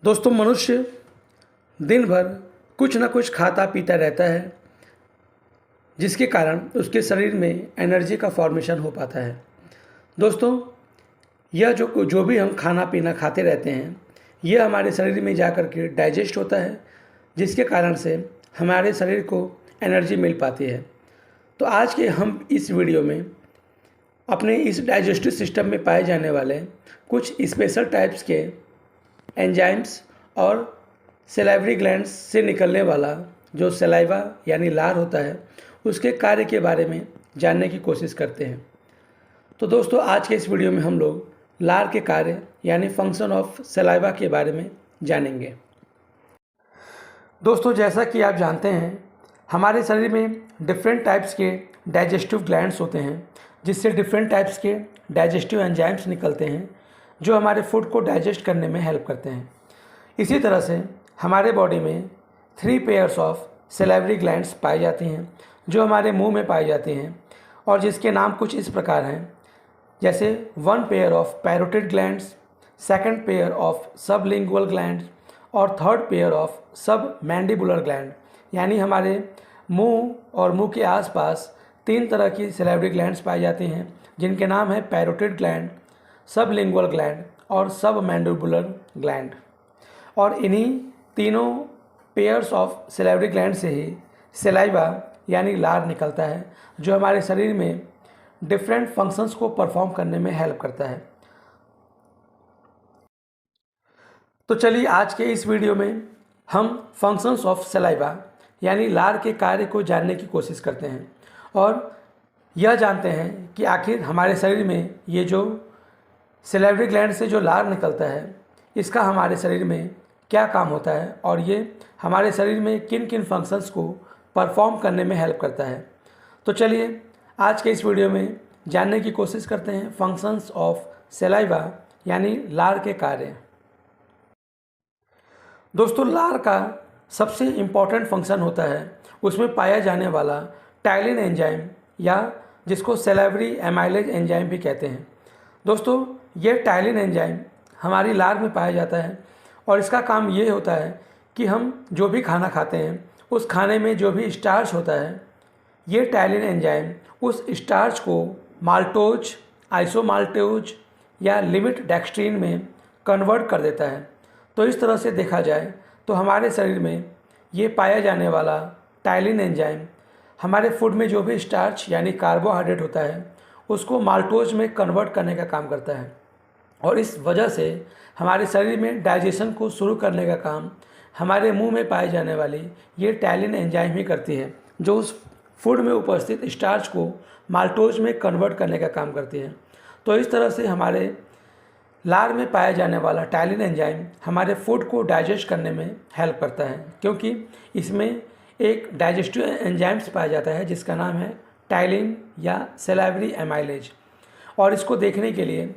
दोस्तों, मनुष्य दिन भर कुछ ना कुछ खाता पीता रहता है, जिसके कारण उसके शरीर में एनर्जी का फॉर्मेशन हो पाता है। दोस्तों, यह जो भी हम खाना पीना खाते रहते हैं, यह हमारे शरीर में जा कर के डाइजेस्ट होता है, जिसके कारण से हमारे शरीर को एनर्जी मिल पाती है। तो आज के हम इस वीडियो में अपने इस डाइजेस्टिव सिस्टम में पाए जाने वाले कुछ स्पेशल टाइप्स के एंजाइम्स और सलाइवरी ग्लैंड्स से निकलने वाला जो सलाइवा यानी लार होता है, उसके कार्य के बारे में जानने की कोशिश करते हैं। तो दोस्तों, आज के इस वीडियो में हम लोग लार के कार्य यानी फंक्शन ऑफ सलाइवा के बारे में जानेंगे। दोस्तों, जैसा कि आप जानते हैं, हमारे शरीर में डिफरेंट टाइप्स के डाइजेस्टिव ग्लैंड्स होते हैं, जिससे डिफरेंट टाइप्स के डाइजेस्टिव एंजाइम्स निकलते हैं जो हमारे फूड को डाइजेस्ट करने में हेल्प करते हैं। इसी तरह से हमारे बॉडी में 3 पेयर्स ऑफ सलाइवरी ग्लैंड्स पाई जाती हैं, जो हमारे मुंह में पाई जाती हैं और जिसके नाम कुछ इस प्रकार हैं, जैसे 1 pair of parotid glands, 2nd pair of sublingual glands और 3rd पेयर ऑफ सब मैंडिबुलर ग्लैंड। यानी हमारे मुंह और मुंह के आसपास 3 तरह की सलाइवरी ग्लैंड्स पाई जाती हैं, जिनके नाम है पैरोटिड ग्लैंड, सबलिंगुअल ग्लैंड और सब मैंडिबुलर ग्लैंड। और इन्हीं तीनों पेयर्स ऑफ सलाइवरी ग्लैंड से ही सलाइवा यानी लार निकलता है, जो हमारे शरीर में डिफरेंट फंक्शंस को परफॉर्म करने में हेल्प करता है। तो चलिए, आज के इस वीडियो में हम फंक्शंस ऑफ सलाइवा यानी लार के कार्य को जानने की कोशिश करते हैं और यह जानते हैं कि आखिर हमारे शरीर में ये जो सलाइवरी ग्लैंड से जो लार निकलता है, इसका हमारे शरीर में क्या काम होता है और ये हमारे शरीर में किन किन फंक्शंस को परफॉर्म करने में हेल्प करता है। तो चलिए, आज के इस वीडियो में जानने की कोशिश करते हैं फंक्शंस ऑफ सलाइवा यानी लार के कार्य। दोस्तों, लार का सबसे इम्पॉर्टेंट फंक्शन होता है उसमें पाया जाने वाला टाइलिन एंजाइम, या जिसको सलाइवरी एमाइलेज एंजाइम भी कहते हैं। दोस्तों, ये टाइलिन एंजाइम हमारी लार में पाया जाता है और इसका काम ये होता है कि हम जो भी खाना खाते हैं, उस खाने में जो भी स्टार्च होता है, ये टाइलिन एंजाइम उस स्टार्च को माल्टोज, आइसोमाल्टोज या लिमिट डेक्स्ट्रीन में कन्वर्ट कर देता है। तो इस तरह से देखा जाए तो हमारे शरीर में ये पाया जाने वाला टाइलिन एंजाइम हमारे फूड में जो भी स्टार्च यानी कार्बोहाइड्रेट होता है, उसको माल्टोज में कन्वर्ट करने का काम करता है और इस वजह से हमारे शरीर में डाइजेशन को शुरू करने का काम हमारे मुंह में पाए जाने वाली ये टाइलिन एंजाइम ही करती है, जो उस फूड में उपस्थित स्टार्च को माल्टोज में कन्वर्ट करने का काम करती है। तो इस तरह से हमारे लार में पाया जाने वाला टाइलिन एंजाइम हमारे फूड को डाइजेस्ट करने में हेल्प करता है, क्योंकि इसमें एक डाइजेस्टिव एंजाइम्स पाया जाता है जिसका नाम है टाइलिन या सलाइवरी एमाइलेज। और इसको देखने के लिए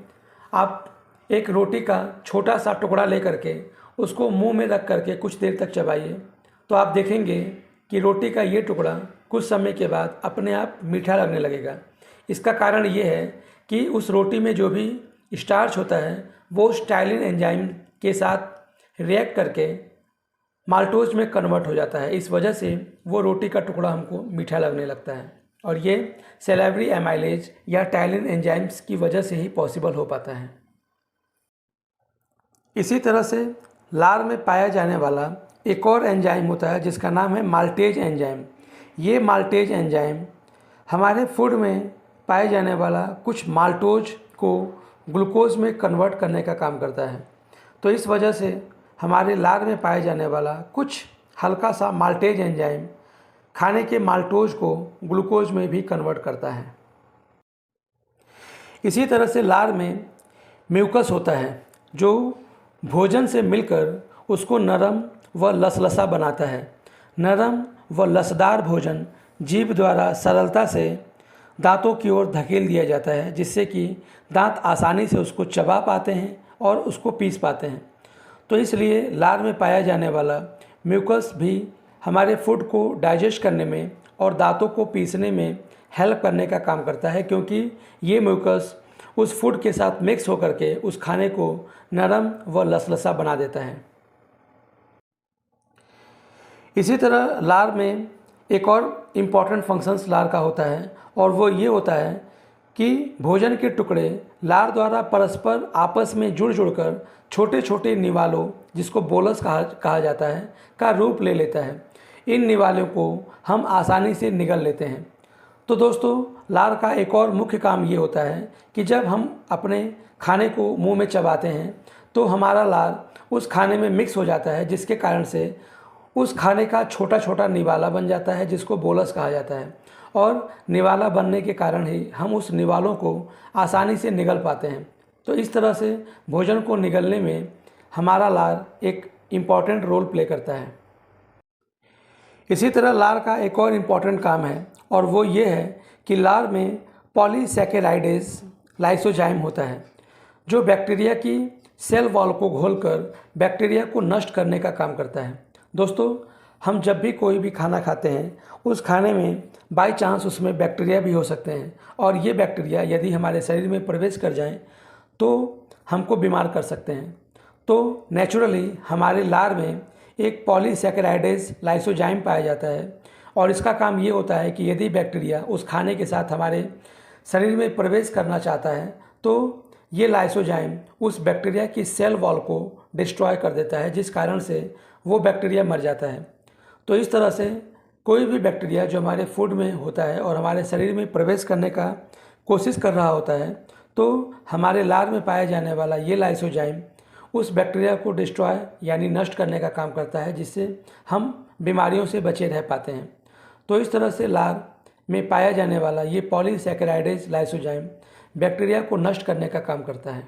आप एक रोटी का छोटा सा टुकड़ा लेकर के उसको मुंह में रख करके कुछ देर तक चबाइए, तो आप देखेंगे कि रोटी का ये टुकड़ा कुछ समय के बाद अपने आप मीठा लगने लगेगा। इसका कारण ये है कि उस रोटी में जो भी स्टार्च होता है, वो उस टाइलिन एंजाइम के साथ रिएक्ट करके माल्टोज में कन्वर्ट हो जाता है। इस वजह से वो रोटी का टुकड़ा हमको मीठा लगने लगता है और ये सलाइवरी एमाइलेज या टाइलिन एंजाइम्स की वजह से ही पॉसिबल हो पाता है। इसी तरह से लार में पाया जाने वाला एक और एंजाइम होता है जिसका नाम है माल्टेज एंजाइम। ये माल्टेज एंजाइम हमारे फूड में पाए जाने वाला कुछ माल्टोज को ग्लूकोज में कन्वर्ट करने का काम करता है। तो इस वजह से हमारे लार में पाए जाने वाला कुछ हल्का सा माल्टेज एंजाइम खाने के माल्टोज को ग्लूकोज में भी कन्वर्ट करता है। इसी तरह से लार में म्यूकस होता है, जो भोजन से मिलकर उसको नरम व लसलसा बनाता है। नरम व लसदार भोजन जीभ द्वारा सरलता से दांतों की ओर धकेल दिया जाता है, जिससे कि दांत आसानी से उसको चबा पाते हैं और उसको पीस पाते हैं। तो इसलिए लार में पाया जाने वाला म्यूकस भी हमारे फूड को डाइजेस्ट करने में और दांतों को पीसने में हेल्प करने का काम करता है, क्योंकि ये म्यूकस उस फूड के साथ मिक्स होकर के उस खाने को नरम व लसलसा बना देता है। इसी तरह लार में एक और इम्पॉर्टेंट फंक्शंस लार का होता है, और वो ये होता है कि भोजन के टुकड़े लार द्वारा परस्पर आपस में जुड़कर छोटे छोटे निवालों, जिसको बोलस कहा जाता है, का रूप ले लेता है। इन निवालों को हम आसानी से निगल लेते हैं। तो दोस्तों, लार का एक और मुख्य काम ये होता है कि जब हम अपने खाने को मुंह में चबाते हैं तो हमारा लार उस खाने में मिक्स हो जाता है, जिसके कारण से उस खाने का छोटा छोटा निवाला बन जाता है, जिसको बोलस कहा जाता है। और निवाला बनने के कारण ही हम उस निवालों को आसानी से निगल पाते हैं। तो इस तरह से भोजन को निगलने में हमारा लार एक इम्पॉर्टेंट रोल प्ले करता है। इसी तरह लार का एक और इम्पॉर्टेंट काम है, और वो ये है कि लार में पॉलीसैकेराइडेज लाइसोजाइम होता है, जो बैक्टीरिया की सेल वॉल को घोलकर बैक्टीरिया को नष्ट करने का काम करता है। दोस्तों, हम जब भी कोई भी खाना खाते हैं, उस खाने में बाय चांस उसमें बैक्टीरिया भी हो सकते हैं, और ये बैक्टीरिया यदि हमारे शरीर में प्रवेश कर जाएं तो हमको बीमार कर सकते हैं। तो नेचुरली हमारे लार में एक पॉलीसैकेराइडेज लाइसोजाइम पाया जाता है, और इसका काम ये होता है कि यदि बैक्टीरिया उस खाने के साथ हमारे शरीर में प्रवेश करना चाहता है तो ये लाइसोजाइम उस बैक्टीरिया की सेल वॉल को डिस्ट्रॉय कर देता है, जिस कारण से वो बैक्टीरिया मर जाता है। तो इस तरह से कोई भी बैक्टीरिया जो हमारे फूड में होता है और हमारे शरीर में प्रवेश करने का कोशिश कर रहा होता है, तो हमारे लार में पाया जाने वाला ये लाइसोजाइम उस बैक्टीरिया को डिस्ट्रॉय यानी नष्ट करने का काम करता है, जिससे हम बीमारियों से बचे रह पाते हैं। तो इस तरह से लार में पाया जाने वाला ये पॉलीसैकेराइडेज लाइसोजाइम बैक्टीरिया को नष्ट करने का काम करता है।